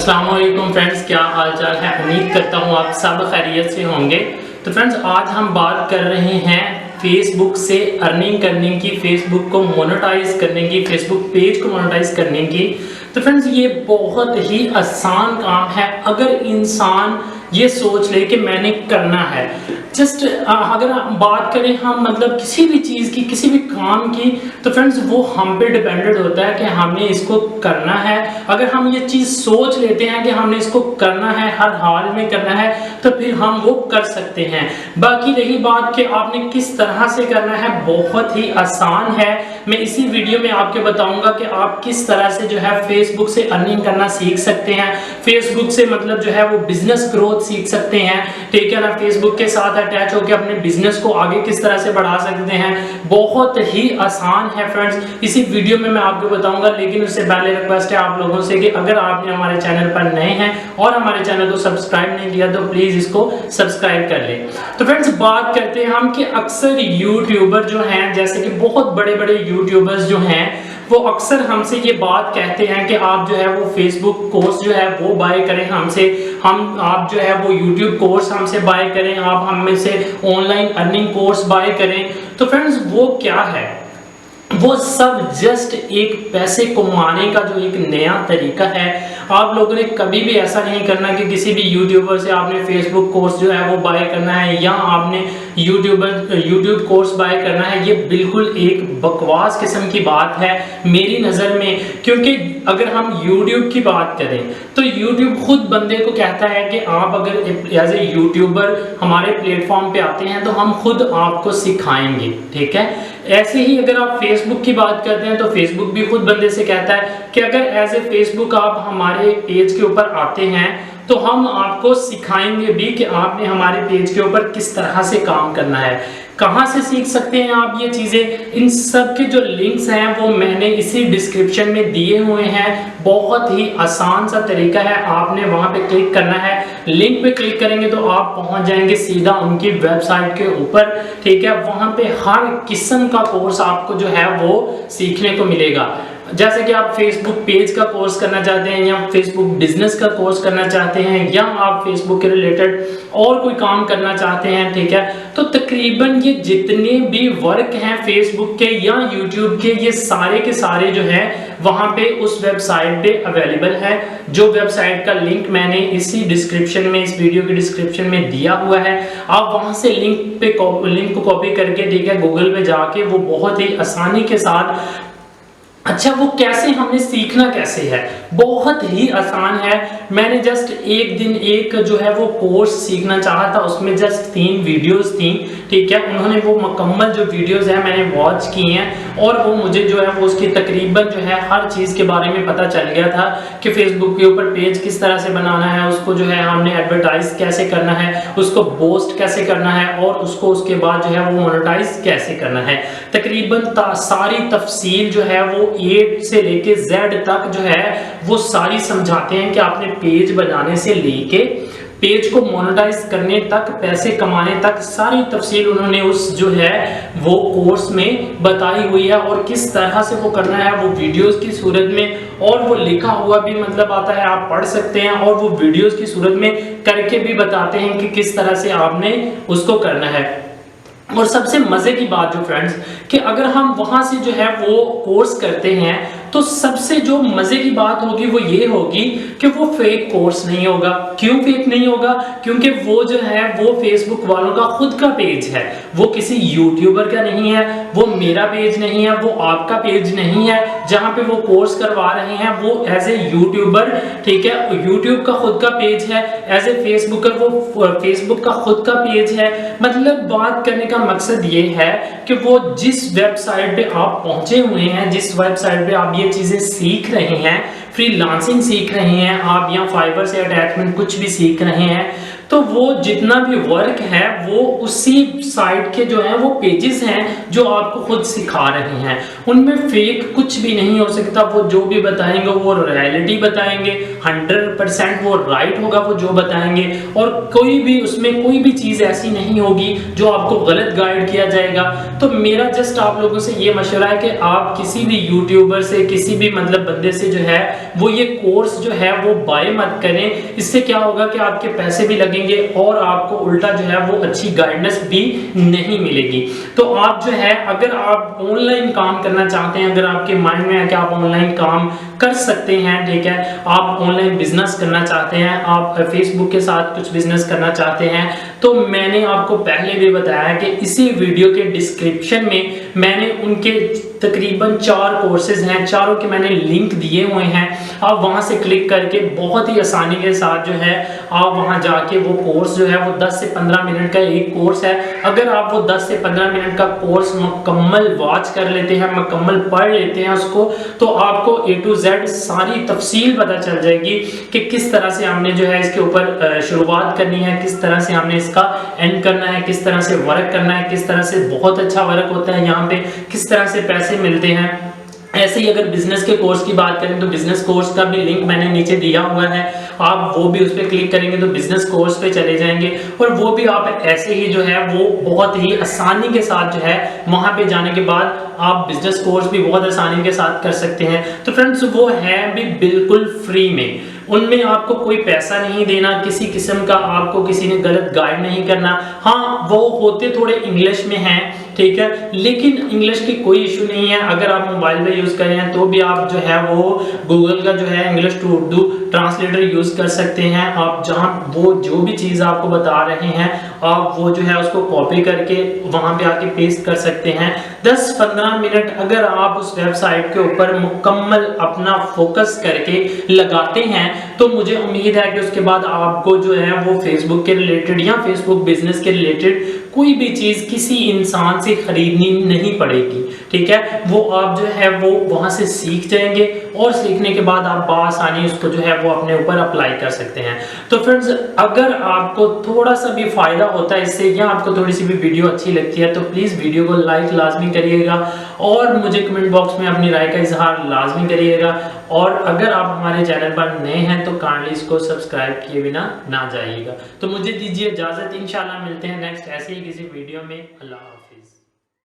अस्सलामुअलैकुम फ्रेंड्स, क्या हाल चाल है। उम्मीद करता हूँ आप सब खैरियत से होंगे। तो फ्रेंड्स, आज हम बात कर रहे हैं फेसबुक से अर्निंग करने की, फेसबुक को मोनेटाइज करने की, फेसबुक पेज को मोनेटाइज करने की। तो फ्रेंड्स, ये बहुत ही आसान काम है अगर इंसान ये सोच ले कि मैंने करना है। जस्ट अगर हम बात करें हम मतलब किसी भी चीज़ की, किसी भी काम की, तो फ्रेंड्स वो हम पे डिपेंडेंट होता है कि हमने इसको करना है। अगर हम ये चीज़ सोच लेते हैं कि हमने इसको करना है, हर हाल में करना है, तो फिर हम वो कर सकते हैं। बाकी रही बात कि आपने किस तरह से करना है, बहुत ही आसान है। मैं इसी वीडियो में आपको बताऊंगा कि आप किस तरह से जो है फेसबुक से अर्निंग करना सीख सकते हैं, फेसबुक से मतलब जो है वो बिजनेस ग्रोथ सीख सकते हैं, ठीक है ना। फेसबुक के साथ अटैच होकर अपने बिजनेस को आगे किस तरह से बढ़ा सकते हैं, बहुत ही आसान है फ्रेंड्स। इसी वीडियो में मैं आपको बताऊंगा, लेकिन उससे पहले रिक्वेस्ट है आप लोगों से कि अगर आपने हमारे चैनल पर नए हैं और हमारे चैनल को सब्सक्राइब नहीं किया तो प्लीज इसको सब्सक्राइब कर लें। तो फ्रेंड्स, बात करते हैं हम कि अक्सर यूट्यूबर जो हैं, जैसे कि बहुत बड़े बड़े यूट्यूबर्स जो हैं, वो अक्सर हमसे ये बात कहते हैं कि आप जो है वो फेसबुक कोर्स जो है वो बाय करें हमसे, आप जो है वो यूट्यूब कोर्स हमसे बाय करें, आप हमें से ऑनलाइन अर्निंग कोर्स बाय करें। तो फ्रेंड्स, वो क्या है? वो सब जस्ट एक पैसे कमाने का जो एक नया तरीका है। आप लोगों ने कभी भी ऐसा नहीं करना कि किसी भी यूट्यूबर से आपने फेसबुक कोर्स जो है वो बाय करना है या आपने यूट्यूब कोर्स बाय करना है। ये बिल्कुल एक बकवास किस्म की बात है मेरी नज़र में, क्योंकि अगर हम यूट्यूब की बात करें तो यूट्यूब खुद बंदे को कहता है कि आप अगर एज ए यूट्यूबर हमारे प्लेटफॉर्म पे आते हैं तो हम खुद आपको सिखाएंगे, ठीक है। ऐसे ही अगर आप फेसबुक की बात करते हैं तो फेसबुक भी खुद बंदे से कहता है कि अगर एज ए फेसबुक आप हमारे पेज के ऊपर आते हैं तो हम आपको सिखाएंगे भी कि आपने हमारे पेज के ऊपर किस तरह से काम करना है। कहाँ से सीख सकते हैं आप ये चीज़ें? इन सब के जो लिंक्स हैं वो मैंने इसी डिस्क्रिप्शन में दिए हुए हैं। बहुत ही आसान सा तरीका है, आपने वहाँ पे क्लिक करना है, लिंक पे क्लिक करेंगे तो आप पहुँच जाएंगे सीधा उनकी वेबसाइट के ऊपर, ठीक है। वहाँ पे हर किस्म का कोर्स आपको जो है वो सीखने को मिलेगा। जैसे कि आप फेसबुक पेज का कोर्स करना चाहते हैं या फेसबुक बिजनेस का कोर्स करना चाहते हैं या आप फेसबुक के रिलेटेड और कोई काम करना चाहते हैं, ठीक है। तो तकरीबन ये जितने भी वर्क हैं फेसबुक के या यूट्यूब के, ये सारे के सारे जो है वहाँ पे उस वेबसाइट पे अवेलेबल है। जो वेबसाइट का लिंक मैंने इसी डिस्क्रिप्शन में, इस वीडियो के डिस्क्रिप्शन में दिया हुआ है, आप वहाँ से लिंक को कॉपी करके, ठीक है, गूगल पे जाके वो बहुत ही आसानी के साथ। अच्छा, वो कैसे, हमने सीखना कैसे है? बहुत ही आसान है। मैंने जस्ट एक दिन एक जो है वो कोर्स सीखना चाहा था, उसमें जस्ट 3 वीडियोस थी, ठीक है। उन्होंने वो मुकम्मल जो वीडियोस हैं मैंने वॉच की हैं और वो मुझे जो है वो उसकी तकरीबन जो है हर चीज़ के बारे में पता चल गया था कि फेसबुक के ऊपर पेज किस तरह से बनाना है, उसको जो है हमने एडवर्टाइज कैसे करना है, उसको पोस्ट कैसे करना है और उसको उसके बाद जो है वो मोनेटाइज कैसे करना है। तकरीबन सारी तफसील जो है वो A से लेके Z तक जो है वो सारी समझाते हैं कि आपने पेज बनाने से लेके पेज को मोनेटाइज करने तक, पैसे कमाने तक, सारी तफसील उन्होंने उस जो है वो कोर्स में बताई हुई है और किस तरह से वो करना है वो वीडियोस की सूरत में, और वो लिखा हुआ भी मतलब आता है, आप पढ़ सकते हैं, और वो वीडियोस की सूरत में करके भी बताते हैं कि किस तरह से आपने उसको करना है। और सबसे मजे की बात जो फ्रेंड्स, कि अगर हम वहां से जो है वो कोर्स करते हैं तो सबसे जो मजे की बात होगी वो ये होगी कि वो फेक कोर्स नहीं होगा। क्यों फेक नहीं होगा? क्योंकि वो जो है वो फेसबुक वालों का खुद का पेज है, वो किसी यूट्यूबर का नहीं है, वो मेरा पेज नहीं है, वो आपका पेज नहीं है जहां पे वो कोर्स करवा रहे हैं। वो एज ए यूट्यूबर, ठीक है, यूट्यूब का खुद का पेज है, एज ए फेसबुकर वो फेसबुक का खुद का पेज है। मतलब बात करने का मकसद ये है कि वो जिस वेबसाइट पे आप पहुंचे हुए हैं, जिस वेबसाइट पे आप ये चीजें सीख रहे हैं, फ्रीलांसिंग सीख रहे हैं आप या फाइवर से अटैचमेंट कुछ भी सीख रहे हैं, तो वो जितना भी वर्क है वो उसी साइट के जो है वो पेजेस हैं जो आपको खुद सिखा रहे हैं। उनमें फेक कुछ भी नहीं हो सकता। वो जो भी बताएंगे वो रियलिटी बताएंगे, 100% वो राइट होगा वो जो बताएंगे, और कोई भी उसमें कोई भी चीज़ ऐसी नहीं होगी जो आपको गलत गाइड किया जाएगा। तो मेरा जस्ट आप लोगों से ये मशवरा है कि आप किसी भी यूट्यूबर से, किसी भी मतलब बंदे से जो है वो ये कोर्स जो है वो बाय मत करें। इससे क्या होगा कि आपके पैसे भी लगेंगे और आपको उल्टा जो है वो अच्छी गाइडेंस भी नहीं मिलेगी। तो आप जो है अगर आप ऑनलाइन काम करना चाहते हैं, अगर आपके माइंड में है कि आप ऑनलाइन काम कर सकते हैं, ठीक है, आप ऑनलाइन बिजनेस करना चाहते हैं, आप फेसबुक के साथ कुछ बिजनेस करना चाहते हैं, तो मैंने आपको पहले भी बताया कि इसी वीडियो के डिस्क्रिप्शन में मैंने उनके तकरीबन 4 कोर्सेज हैं, चारों के मैंने लिंक दिए हुए हैं। आप वहां से क्लिक करके बहुत ही आसानी के साथ जो है आप वहां जाके वो कोर्स जो है वो 10 से 15 मिनट का एक कोर्स है। अगर आप वो 10 से 15 मिनट का कोर्स मुकम्मल वॉच कर लेते हैं, मुकम्मल पढ़ लेते हैं उसको, तो आपको A to Z सारी तफसील पता चल जाएगी कि किस तरह से हमने जो है इसके ऊपर शुरुआत करनी है, किस तरह से हमने इसका एंड करना है, किस तरह से वर्क करना है, किस तरह से बहुत अच्छा वर्क होता है यहाँ पे, किस तरह से पैसे मिलते हैं। ऐसे ही अगर बिजनेस के कोर्स की बात करें तो बिजनेस कोर्स का भी लिंक मैंने नीचे दिया हुआ है, आप वो भी उस पर क्लिक करेंगे तो बिजनेस कोर्स पे चले जाएंगे और वो भी आप ऐसे ही जो है वो बहुत ही आसानी के साथ जो है वहां पे जाने के बाद आप बिजनेस कोर्स भी बहुत आसानी के साथ कर सकते हैं। तो फ्रेंड्स वो है भी बिल्कुल फ्री में, उनमें आपको कोई पैसा नहीं देना, किसी किस्म का आपको किसी ने गलत गाइड नहीं करना। हाँ वो होते थोड़े इंग्लिश में हैं, ठीक है, लेकिन इंग्लिश की कोई इशू नहीं है। अगर आप मोबाइल में यूज कर रहे हैं तो भी आप जो है वो गूगल का जो है English to Urdu translator use कर सकते हैं। आप जहां वो जो भी चीज आपको बता रहे हैं आप वो जो है उसको कॉपी करके वहां पे आके पेस्ट कर सकते हैं। 10-15 मिनट अगर आप उस वेबसाइट के ऊपर मुकम्मल अपना फोकस करके लगाते हैं तो मुझे उम्मीद है कि उसके बाद आपको जो है वो फेसबुक के रिलेटेड या फेसबुक बिजनेस के रिलेटेड कोई भी चीज किसी इंसान से खरीदनी नहीं पड़ेगी, ठीक है। वो आप जो है वो वहां से सीख जाएंगे और सीखने के बाद आप बआसानी उसको जो है वो अपने ऊपर अप्लाई कर सकते हैं। तो फ्रेंड्स अगर आपको थोड़ा सा भी फायदा होता है इससे या आपको थोड़ी सी भी वीडियो अच्छी लगती है तो प्लीज वीडियो को लाइक लाजमी करिएगा और मुझे कमेंट बॉक्स में अपनी राय का इजहार लाजमी करिएगा। और अगर आप हमारे चैनल पर नए हैं तो काइंडली इसको सब्सक्राइब किए बिना ना जाइएगा। तो मुझे दीजिए इजाजत, इंशाल्लाह मिलते हैं नेक्स्ट ऐसे ही किसी वीडियो में। अल्लाह हाफ़िज़।